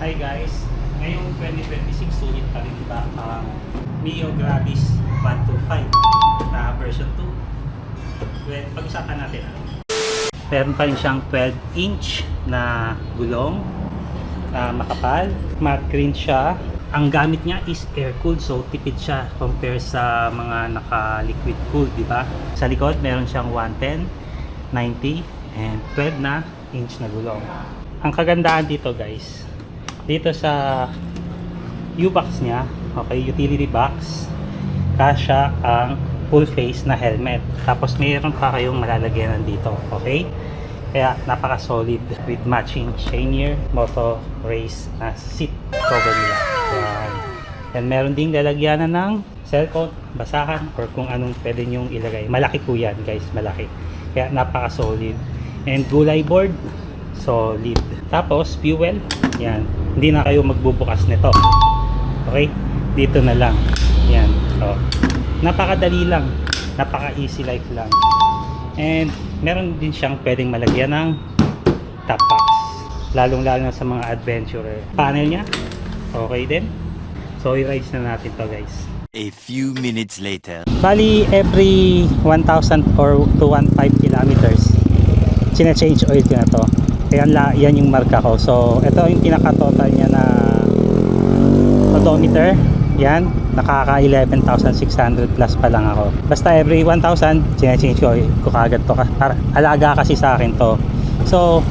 Hi guys, ngayong 2026 sulit pa rin ba ang Mio Gravis 125 na version 2. Well, pag-usapan natin ano. Meron pa rin siyang 12-inch na gulong na makapal, matte green siya. Ang gamit niya is air-cooled, so tipid siya compare sa mga naka-liquid cooled, di ba? Sa likod meron siyang 110, 90 and 12 na inch na gulong. Ang kagandahan dito guys, dito sa U-box niya, okay, utility box, kasya ang full face na helmet. Tapos mayroon pa kayong malalagyanan dito, okay? Kaya napaka solid with matching Shainier Moto Race na seat cover nila. Yan. And meron ding lalagyanan ng cellphone, basahan, or kung anong pwede nyong ilagay. Malaki po yan guys, malaki. Kaya napaka solid. And gulay board, solid. Tapos fuel, yan. Hindi na kayo magbubukas nito. Okay? Dito na lang. Yan. So, napakadali lang. Napaka easy life lang. And meron din siyang pwedeng malagyan ng top box. Lalong-lalo na sa mga adventurer. Panel niya, okay din. So, i-rise na natin to guys. A few minutes later. Bali, every 1,000 or to 1.5 kilometers, sina-change oil ko na to. Kaya yan yung marka ko. So, ito yung pinaka-total niya na odometer. Yan, nakaka 11,600 plus pa lang ako. Basta every 1,000, sina-change ko kagad to. Para alaga kasi sa akin to. So,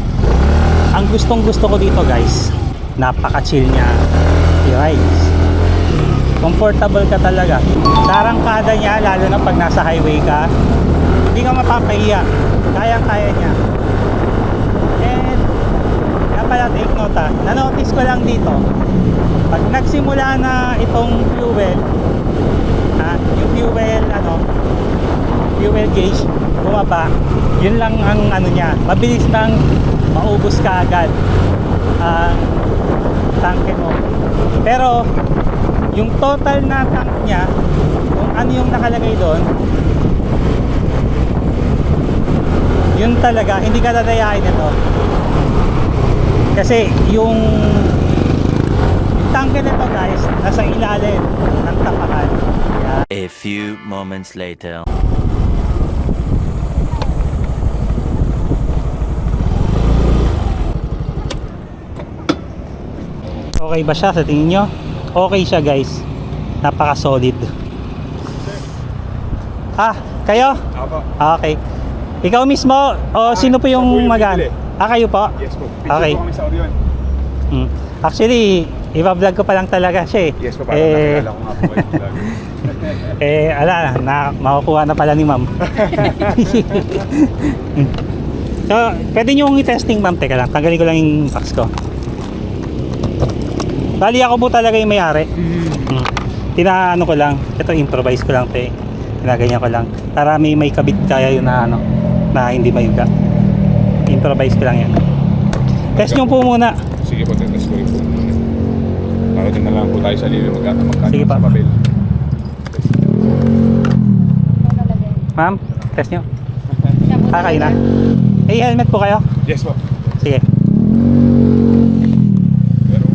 ang gustong-gusto ko dito guys, napaka-chill niya. I-rides. Comfortable ka talaga. Sa arangkada niya, lalo na pag nasa highway ka, hindi ka mapapahiya. Kayang-kaya niya. And kaya pala take note ha, na-notice ko lang dito, pag nagsimula na itong fuel, yung fuel gauge bumaba, yun lang ang ano niya, mabilis nang maubos ka agad tanke mo. Pero yung total na tank niya, kung ano yung nakalagay doon, yun talaga, hindi ka dadayain ito. Kasi yung tanke nito guys, nasa ilalim ng tapakan. Yan. A few moments later. Okay ba siya sa tingin nyo? Okay siya guys. Napaka solid. Kayo? Apo. Okay. Ikaw mismo o sino po yung magaan? Kayo po? Yes po. Okay. Picture po kami sa Orion. Actually, iba-vlog ko pa lang talaga siya eh. Yes po, parang nakilala ko nga po kayo vlog. Ala na, makukuha na pala ni ma'am. So, pwede nyo i-testing ma'am. Teka lang, tanggalin ko lang yung box ko. Bali ako po talaga yung may-ari. Tinaano ko lang. Ito, improvise ko lang ito eh. Tinaganyan ko lang. Para may kabit kaya yun na ano, na hindi mayuga. Improvise ko lang yan. Test nyo po muna. Sige po, test ko rin po. Para din na lang po tayo sa liwi magkano Sige pa. sa papel. Ma'am, test nyo. Kayo na. Helmet po kayo? Yes po. Sige. Pero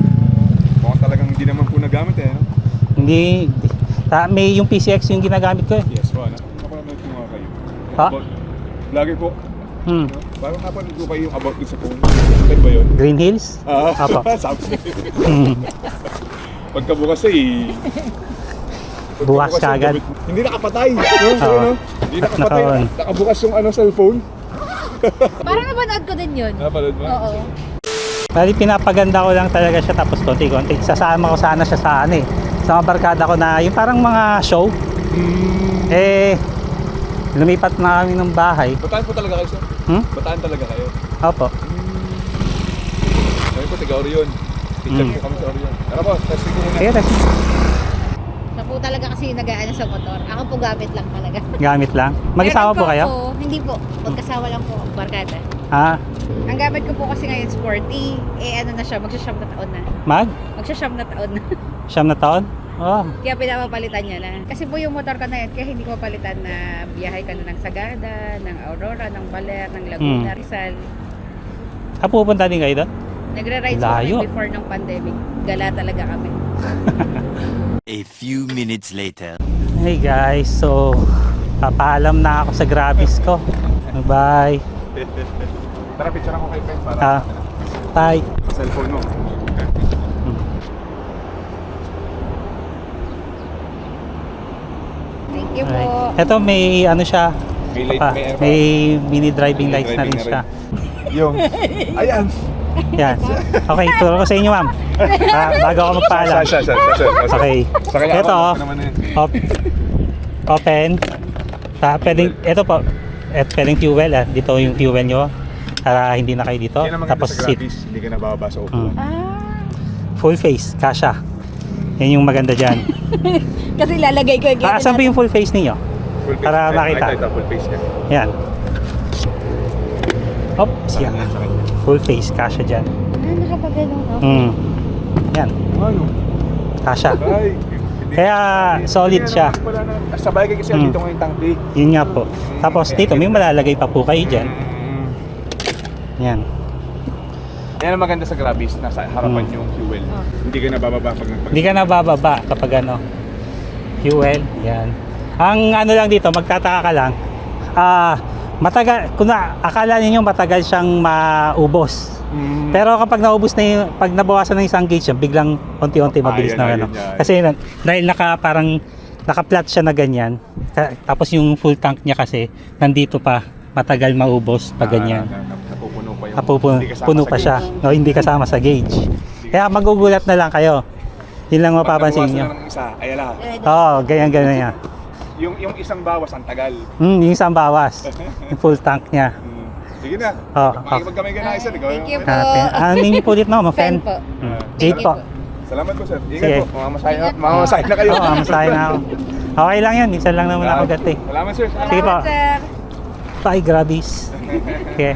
mukhang talagang hindi naman po nagamit eh. No? Hindi. May yung PCX yung ginagamit ko eh. Yes po. Napapanood ko nga kayo. Ha? Lagi po. Hmm. Parang napanood ko kayo yung about dun sa phone. Saan ba yun? Green Hills? Apo. Sabi. Hmm. Pagkabukas eh. Bukas Pagkabukas ka yung agad. gamit. Hindi nakapatay. Oo. Hindi nakapatay. Naka-on. Nakabukas yung cellphone. Parang napanood ko din yun. Napanood mo? Oo. Bali pinapaganda ko lang talaga siya tapos konti-konti. Sasama ko sana siya sa ano eh. Sa mga barkada ko na yung parang mga show. Lumipat na kami ng bahay. Bataan po talaga kayo, sir? Bataan talaga kayo? Opo. Kami po, taga Orion. Teacher po kami sa Orion. Tara po, testing ko muna. Sige, test. Siya po talaga kasi nag-aano sa motor. Ako po gamit lang talaga. Gamit lang. Mag-isawa Meron po kayo? Ako, hindi po. Magkasawa lang po. Barkada. Ang gamit ko po kasi ngayon sporty. Ano na siya, magsasyam na taon na. Magsasyam na taon na. Siyam na taon? Oh. Kaya pinapapalitan niya na. Kasi po yung motor ko na yun, kaya hindi ko mapalitan na biyahe ka na ng Sagada, ng Aurora, ng Baler, ng Laguna, Rizal. Pupunta din kayo doon? Nagra-rides po Layo. kami before ng pandemic. Gala talaga kami. A few minutes later. Hey guys, so papaalam na ako sa Gravis ko. Bye. Tara, picture ako kay Pen para Ah, bye. cellphone mo. Thank you po. Alright. Ito may ano siya. May light, Papa, may air may mini driving Mini lights na rin driving siya. Yung, ayan. Yan. Okay, turo ko sa inyo, ma'am. Bago ako magpaalam. Siya. Okay. Sa kanya Ito, ako naman na yun. open. Pwedeng, ito po. Pwedeng fuel. Dito yung fuel nyo. Para hindi na kayo dito. Yan ang maganda Tapos sa seat. Gravis, hindi ka nabababa sa upuan. Ah, Full face. Kasha. Yan yung maganda dyan. kasi lalagay ko yung Saan po yung full face ninyo? Full face. Para makita. Ito, full face ka. Yan. Oops. Sa Yan. kanya, sa kanya. Full face. Kasha dyan. Ah, nakapagano, no? Yan. Ano? Kasha. Ay. Kaya solid siya. Sa bagay kasi dito ngayon tangki. Yun nga po. Tapos dito may malalagay pa po kayo dyan. Yan. Yan ang maganda sa Gravis, nasa harapan yung fuel. Hindi ka nabababa pag Hindi ka nabababa kapag ano. Fuel. Yan. Ang ano lang dito, magtataka ka lang. Matagal, akala ninyo matagal siyang maubos. Pero kapag naubos na yung, pag nabawasan ng isang gauge, biglang unti-unti mabilis yan, na yan, ano. yan. Kasi dahil parang naka-flat siya na ganyan. Tapos yung full tank niya kasi nandito pa, matagal maubos pag ganyan. Napupuno pa yung hindi kasama Puno sa pa siya. gauge. No, hindi kasama sa gauge. Kaya magugulat na lang kayo. Yun lang Pag mapapansin nabawasan nyo. na ng isa, ayala. Oo, ganyan yan. Yung isang bawas, ang tagal. Yung isang bawas. Yung full tank niya. Sige na. Makikipag-kamay ka na isa. Thank you po. Ano ninyo po ulit, no? Fen Fen? po. Jade po. Salamat po, sir. Sige. Ingat po. Mamamasahin na kayo. Oo, masahin na ako. Okay lang yan. Minsan lang naman ako gati. Salamat, sir. Sige po. Salamat, sir. Bye, Gravis. Okay.